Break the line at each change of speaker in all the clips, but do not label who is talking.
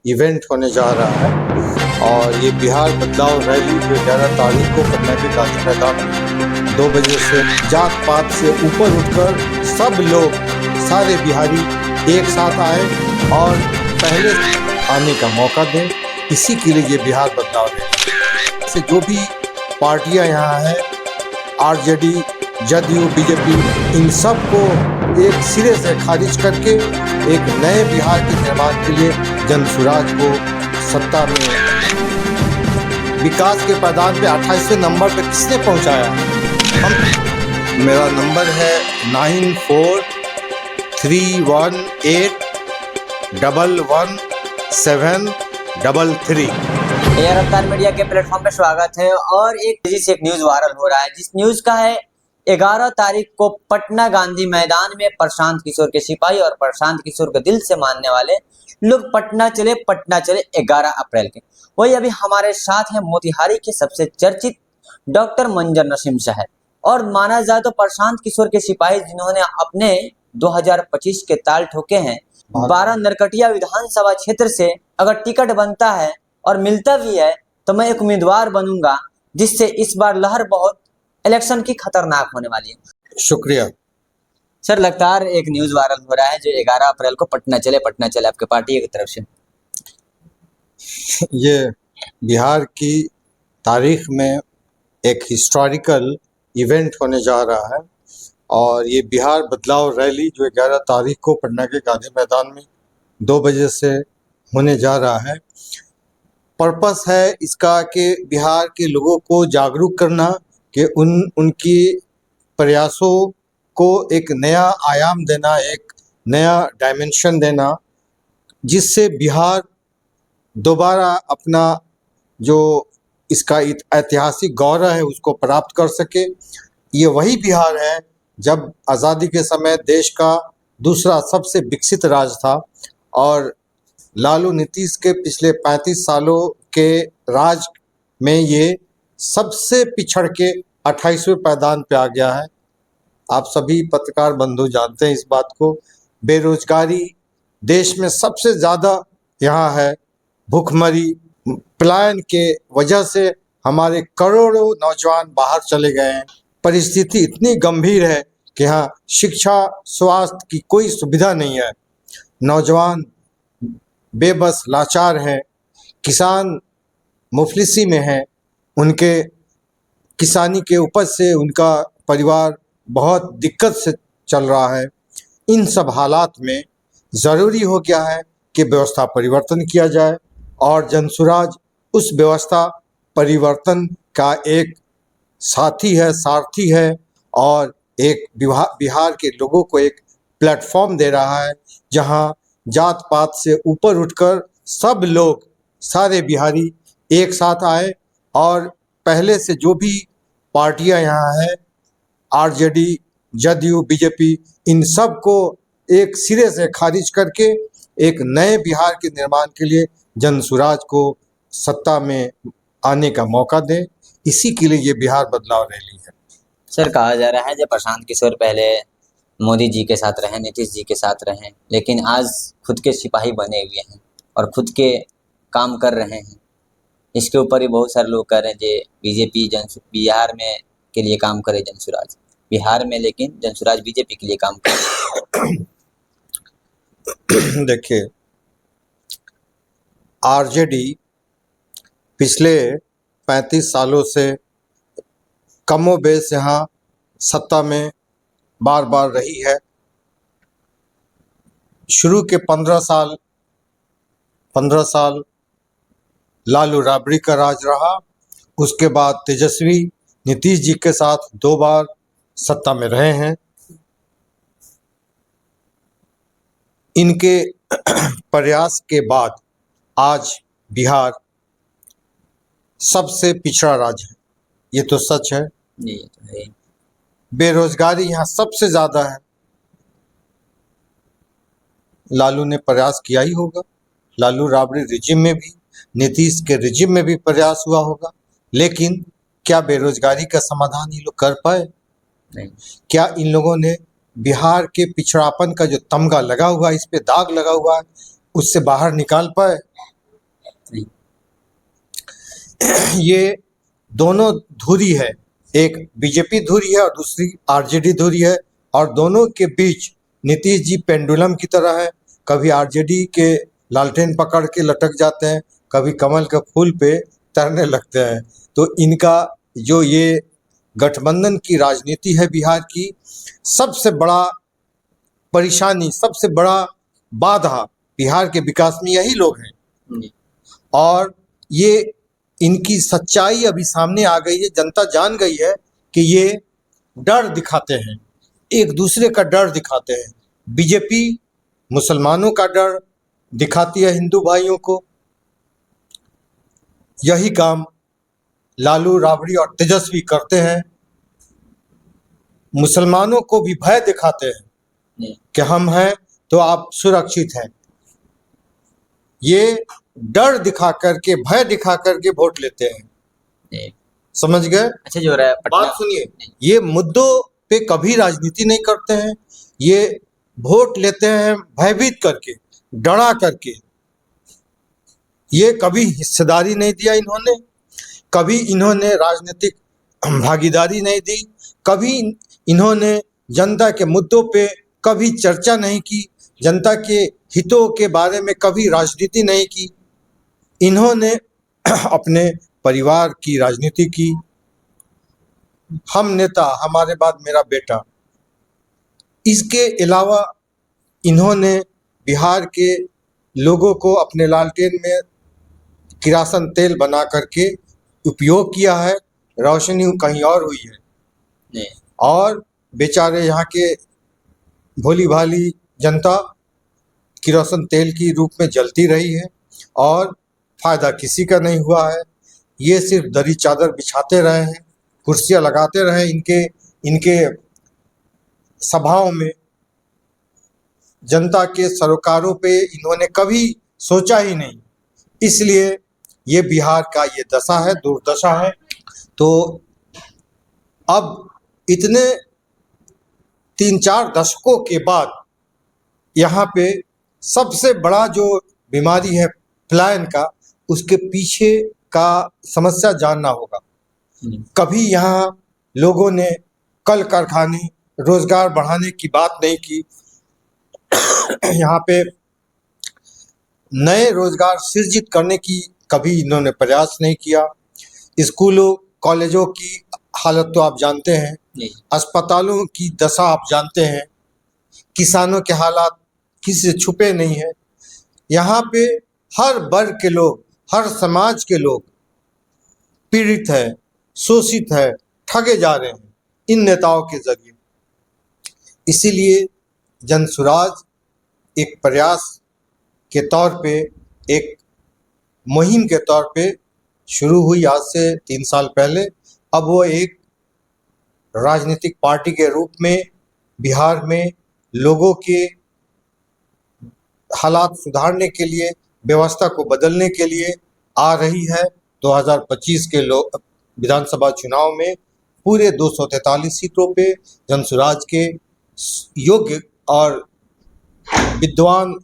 Event होने जा रहा है और ये बिहार बदलाव रैली जो 11 तारीख को पटना के गांधी मैदान में 2 बजे से जात पात से ऊपर उठकर सब लोग, सारे बिहारी एक साथ आए और पहले आने का मौका दें। इसी के लिए ये बिहार बदलाव रैली से जो भी पार्टियां यहाँ हैं, आरजेडी, जदयू, बीजेपी, इन सब को एक सिरे से खारिज करके एक नए बिहार के निर्माण के लिए जनसुराज को सत्ता में, विकास के पैदान पे 28वें नंबर पे किसने पहुंचाया? मेरा नंबर है 9441811733।
एयर रफ्तार मीडिया के प्लेटफॉर्म पे स्वागत है। और एक तेजी से एक न्यूज वायरल हो रहा है, जिस न्यूज का है 11 तारीख को पटना गांधी मैदान में प्रशांत किशोर के सिपाही और प्रशांत किशोर के दिल से मानने वाले लोग पटना चले 11 अप्रैल के। वही अभी हमारे साथ है मोतिहारी के सबसे चर्चित डॉक्टर मंजर नसीम साहब। और माना जाए तो प्रशांत किशोर के सिपाही जिन्होंने अपने 2025 के ताल ठोके हैं। 12 नरकटिया विधानसभा क्षेत्र से अगर टिकट बनता है और मिलता भी है तो मैं एक उम्मीदवार बनूंगा, जिससे इस बार लहर बहुत इलेक्शन की खतरनाक होने वाली है।
शुक्रिया
सर। लगातार एक न्यूज वायरल हो रहा है जो 11 अप्रैल को पटना चले आपके पार्टी की तरफ से।
ये बिहार की तारीख में एक हिस्टोरिकल इवेंट होने जा रहा है और ये बिहार बदलाव रैली जो 11 तारीख को पटना के गांधी मैदान में 2 बजे से होने जा रहा है। पर्पस है इसका कि बिहार के लोगों को जागरूक करना, कि उनकी प्रयासों को एक नया आयाम देना, एक नया डायमेंशन देना, जिससे बिहार दोबारा अपना जो इसका ऐतिहासिक गौरव है उसको प्राप्त कर सके। ये वही बिहार है जब आज़ादी के समय देश का दूसरा सबसे विकसित राज्य था और लालू नीतीश के पिछले 35 सालों के राज में ये सबसे पिछड़ के 28वें पायदान पे आ गया है। आप सभी पत्रकार बंधु जानते हैं इस बात को। बेरोजगारी देश में सबसे ज़्यादा यहाँ है। भूखमरी, पलायन के वजह से हमारे करोड़ों नौजवान बाहर चले गए हैं। परिस्थिति इतनी गंभीर है कि यहाँ शिक्षा, स्वास्थ्य की कोई सुविधा नहीं है। नौजवान बेबस, लाचार हैं। किसान मुफलिसी में हैं। उनके किसानी के उपज से उनका परिवार बहुत दिक्कत से चल रहा है। इन सब हालात में ज़रूरी हो गया है कि व्यवस्था परिवर्तन किया जाए और जनसुराज उस व्यवस्था परिवर्तन का एक साथी है, सारथी है और एक बिहार के लोगों को एक प्लेटफॉर्म दे रहा है जहां जात पात से ऊपर उठकर सब लोग, सारे बिहारी एक साथ आए और पहले से जो भी पार्टियां यहाँ हैं, आरजेडी, जदयू, बीजेपी, इन सब को एक सिरे से खारिज करके एक नए बिहार के निर्माण के लिए जनसुराज को सत्ता में आने का मौका दें। इसी के लिए ये बिहार बदलाव रैली है।
सर, कहा जा रहा है जब प्रशांत किशोर पहले मोदी जी के साथ रहे, नीतीश जी के साथ रहे, लेकिन आज खुद के सिपाही बने हुए हैं और खुद के काम कर रहे हैं। इसके ऊपर ही बहुत सारे लोग कह रहे हैं कि बीजेपी बिहार में के लिए काम करे जनसुराज बिहार में, लेकिन जनसुराज बीजेपी के लिए काम करे।
देखिए, आरजेडी पिछले 35 सालों से कमोबेश यहाँ सत्ता में बार बार रही है। शुरू के 15 साल लालू राबड़ी का राज रहा। उसके बाद तेजस्वी नीतीश जी के साथ 2 बार सत्ता में रहे हैं। इनके प्रयास के बाद आज बिहार सबसे पिछड़ा राज्य है। ये तो सच है।
जी, तो है।
बेरोजगारी यहाँ सबसे ज़्यादा है। लालू ने प्रयास किया ही होगा, लालू राबड़ी रिजिम में भी, नीतीश के रिजिम में भी प्रयास हुआ होगा, लेकिन क्या बेरोजगारी का समाधान ये लोग कर पाए?
नहीं।
क्या इन लोगों ने बिहार के पिछड़ापन का जो तमगा लगा हुआ है, इस पे दाग लगा हुआ है, उससे बाहर निकाल पाए।
नहीं।
ये दोनों धुरी है, एक बीजेपी धुरी है और दूसरी आरजेडी धुरी है, और दोनों के बीच नीतीश जी पेंडुलम की तरह है, कभी आरजेडी के लालटेन पकड़ के लटक जाते हैं, कभी कमल के फूल पे तैरने लगते हैं। तो इनका जो ये गठबंधन की राजनीति है बिहार की, सबसे बड़ा परेशानी, सबसे बड़ा बाधा बिहार के विकास में यही लोग हैं।
नहीं।
और ये इनकी सच्चाई अभी सामने आ गई है, जनता जान गई है कि ये डर दिखाते हैं, एक दूसरे का डर दिखाते हैं। बीजेपी मुसलमानों का डर दिखाती है हिंदू भाइयों को, यही काम लालू, राबड़ी और तेजस्वी करते हैं। मुसलमानों को भी भय दिखाते हैं
नहीं।
कि हम हैं तो आप सुरक्षित हैं। ये डर दिखा करके, भय दिखा करके वोट लेते हैं।
नहीं।
समझ गए?
अच्छा, जो रहा है
बात सुनिए, ये मुद्दों पे कभी राजनीति नहीं करते हैं, ये वोट लेते हैं भयभीत करके, डरा करके। ये कभी हिस्सेदारी नहीं दिया इन्होंने, कभी इन्होंने राजनीतिक भागीदारी नहीं दी, कभी इन्होंने जनता के मुद्दों पे कभी चर्चा नहीं की, जनता के हितों के बारे में कभी राजनीति नहीं की। इन्होंने अपने परिवार की राजनीति की, हम नेता, हमारे बाद मेरा बेटा। इसके अलावा इन्होंने बिहार के लोगों को अपने लालटेन में किरासन तेल बना करके उपयोग किया है, रोशनी कहीं और हुई है।
नहीं।
और बेचारे यहाँ के भोली भाली जनता किरोसिन तेल की रूप में जलती रही है और फायदा किसी का नहीं हुआ है। ये सिर्फ दरी चादर बिछाते रहे हैं, कुर्सियां लगाते रहे इनके सभाओं में। जनता के सरोकारों पे इन्होंने कभी सोचा ही नहीं, इसलिए ये बिहार का ये दशा है, दुर्दशा है। तो अब इतने 3-4 दशकों के बाद यहाँ पे सबसे बड़ा जो बीमारी है पलायन का, उसके पीछे का समस्या जानना होगा। कभी यहाँ लोगों ने कल कारखाने, रोजगार बढ़ाने की बात नहीं की। यहाँ पे नए रोजगार सृजित करने की कभी इन्होंने प्रयास नहीं किया। स्कूलों कॉलेजों की हालत तो आप जानते हैं, अस्पतालों की दशा आप जानते हैं, किसानों के हालात किसी से छुपे नहीं है। यहाँ पे हर वर्ग के लोग, हर समाज के लोग पीड़ित है, शोषित है, ठगे जा रहे हैं इन नेताओं के जरिए। इसीलिए जनसुराज एक प्रयास के तौर पे, एक मुहिम के तौर पे शुरू हुई आज से 3 साल पहले। अब वो एक राजनीतिक पार्टी के रूप में बिहार में लोगों के हालात सुधारने के लिए, व्यवस्था को बदलने के लिए आ रही है। 2025 के विधानसभा चुनाव में पूरे 243 सीटों पे जनसुराज के योग्य और विद्वान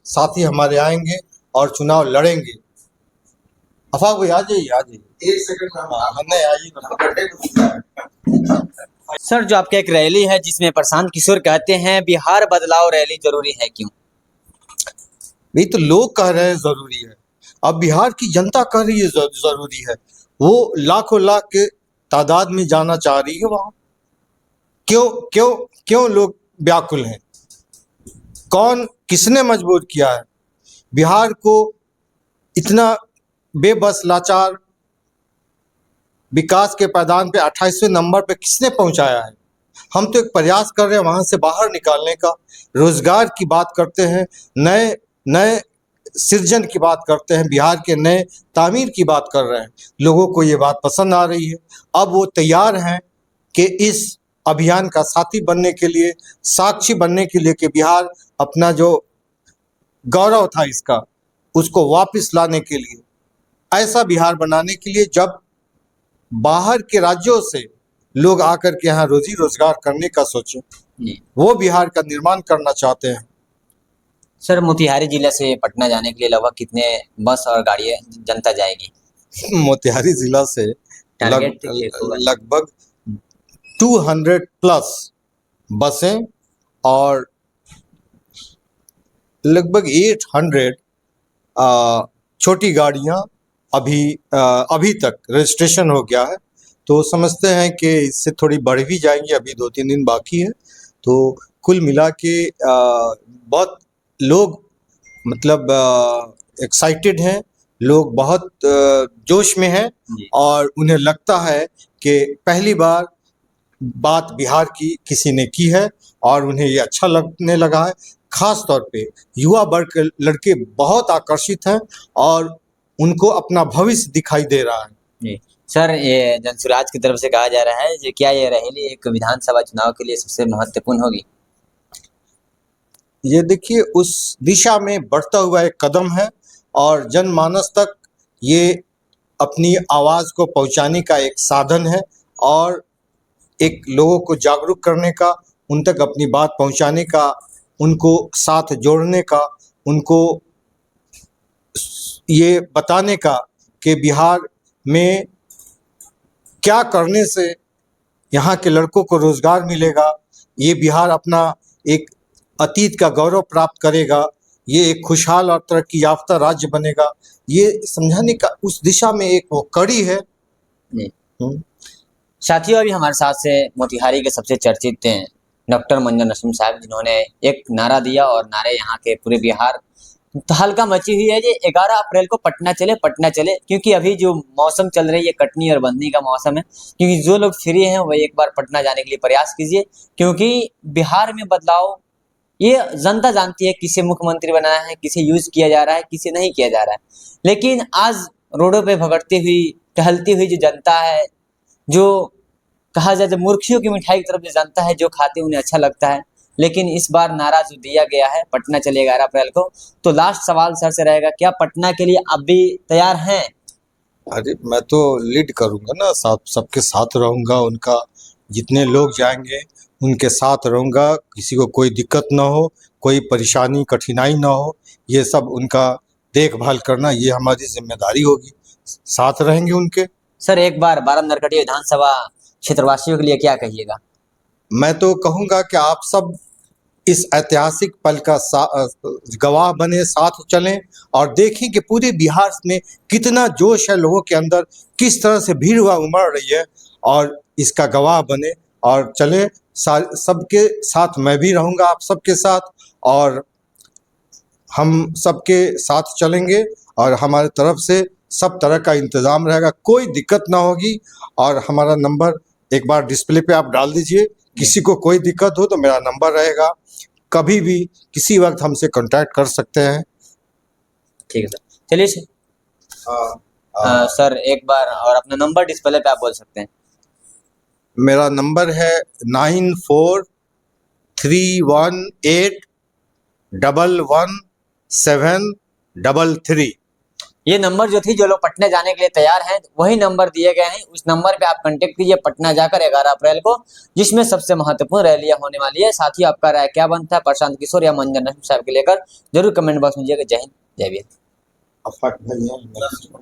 साथी हमारे आएंगे और चुनाव लड़ेंगे। अफाक भाई आ जाइए। 1 सेकंड में आइए।
सर, जो आपका एक रैली है जिसमें प्रशांत किशोर कहते हैं बिहार बदलाव रैली जरूरी है, क्यों?
नहीं तो लोग कह रहे हैं जरूरी है, अब बिहार की जनता कह रही है जरूरी है। वो लाखों लाख के तादाद में जाना चाह रही है वहां। क्यों क्यों क्यों लोग व्याकुल हैं? कौन, किसने मजबूर किया है बिहार को इतना बेबस, लाचार, विकास के पैदान पे 28वें नंबर पे किसने पहुंचाया है? हम तो एक प्रयास कर रहे हैं वहां से बाहर निकालने का। रोजगार की बात करते हैं, नए नए सृजन की बात करते हैं, बिहार के नए तामीर की बात कर रहे हैं। लोगों को ये बात पसंद आ रही है। अब वो तैयार हैं कि इस अभियान का साथी बनने के लिए, साक्षी बनने के लिए, कि बिहार अपना जो गौरव था इसका, उसको वापस लाने के लिए, ऐसा बिहार बनाने के लिए जब बाहर के राज्यों से लोग आकर के यहाँ रोजी रोजगार करने का सोचें, वो बिहार का निर्माण करना चाहते हैं।
सर मोतिहारी जिले से पटना जाने के लिए लगभग कितने बस और गाड़ियाँ जनता जाएगी?
मोतिहारी जिला से
टारगेट होगा।
लगभग 200 प्लस बसें और लगभग 800 छोटी गाड़ियां अभी तक रजिस्ट्रेशन हो गया है। तो समझते हैं कि इससे थोड़ी बढ़ भी जाएंगी, अभी 2-3 दिन बाकी है। तो कुल मिला के बहुत लोग मतलब एक्साइटेड हैं, लोग बहुत जोश में हैं
जी।
और उन्हें लगता है कि पहली बार बात बिहार की किसी ने की है और उन्हें ये अच्छा लगने लगा है। खास तौर पे युवा वर्ग के लड़के बहुत आकर्षित हैं और उनको अपना भविष्य दिखाई दे रहा है।
जी सर, ये जनसुराज की तरफ से कहा जा रहा है कि क्या ये रैली एक विधानसभा चुनाव के लिए सबसे महत्वपूर्ण होगी?
ये देखिए उस दिशा में बढ़ता हुआ एक कदम है और जनमानस तक ये अपनी आवाज़ को पहुंचाने का एक साधन है और एक लोगों को जागरूक करने का, उन तक अपनी बात पहुंचाने का, उनको साथ जोड़ने का, उनको ये बताने का कि बिहार में क्या करने से यहाँ के लड़कों को रोज़गार मिलेगा, ये बिहार अपना एक अतीत का गौरव प्राप्त करेगा, ये एक खुशहाल और तरक्की याफ्ता राज्य बनेगा, ये समझाने का उस दिशा में एक वो कड़ी है।
जी। साथियों, अभी हमारे साथ से मोतिहारी के सबसे चर्चित डॉक्टर मंजर नसीम साहब, जिन्होंने एक नारा दिया और नारे यहाँ के पूरे बिहार तहलका मची हुई है जी 11 अप्रैल को पटना चले, क्योंकि अभी जो मौसम चल रही है कटनी और बंधनी का मौसम है, क्योंकि जो लोग फ्री हैं वह एक बार पटना जाने के लिए प्रयास कीजिए, क्योंकि बिहार में बदलाव ये जनता जानती है, किसे मुख्यमंत्री बनाया है, किसे यूज किया जा रहा है, किसे नहीं किया जा रहा है। लेकिन आज रोडों पे भगड़ती हुई टहलती हुई जो जनता है, जो कहा जाए मूर्खियों की मिठाई की तरफ जो जनता है, जो खाते उन्हें अच्छा लगता है, लेकिन इस बार नारा जो दिया गया है पटना चले 11 अप्रैल को, तो लास्ट सवाल सर से रहेगा, क्या पटना के लिए अब भी तैयार हैं?
अरे मैं तो लीड करूंगा ना, सबके साथ रहूंगा, उनका जितने लोग जाएंगे उनके साथ रहूंगा, किसी को कोई दिक्कत ना हो, कोई परेशानी कठिनाई ना हो, ये सब उनका देखभाल करना ये हमारी जिम्मेदारी होगी, साथ रहेंगे उनके।
सर एक बार बाराबंकी विधानसभा क्षेत्रवासियों के लिए क्या कहिएगा?
मैं तो कहूँगा कि आप सब इस ऐतिहासिक पल का गवाह बने, साथ चलें और देखें कि पूरे बिहार में कितना जोश है लोगों के अंदर, किस तरह से भीड़ हुआ उमड़ रही है, और इसका गवाह बने और चलें। सबके साथ मैं भी रहूँगा, आप सबके साथ, और हम सबके साथ चलेंगे और हमारे तरफ से सब तरह का इंतज़ाम रहेगा, कोई दिक्कत ना होगी। और हमारा नंबर एक बार डिस्प्ले पे आप डाल दीजिए, किसी को कोई दिक्कत हो तो मेरा नंबर रहेगा, कभी भी किसी वक्त हमसे कांटेक्ट कर सकते हैं।
ठीक है सर, चलिए सर एक बार और अपना नंबर डिस्प्ले पे आप बोल सकते हैं।
मेरा नंबर है 9431811733।
ये नंबर जो थी, जो लोग पटना जाने के लिए तैयार हैं वही नंबर दिए गए हैं, उस नंबर पे आप कांटेक्ट कीजिए पटना जाकर 11 अप्रैल को, जिसमें सबसे महत्वपूर्ण रैलियां होने वाली है। साथ ही आपका राय क्या बनता है प्रशांत किशोर या मंजर नसीम साहब के लेकर, जरूर कमेंट बॉक्स में दीजिएगा। जय हिंद, जय वीर।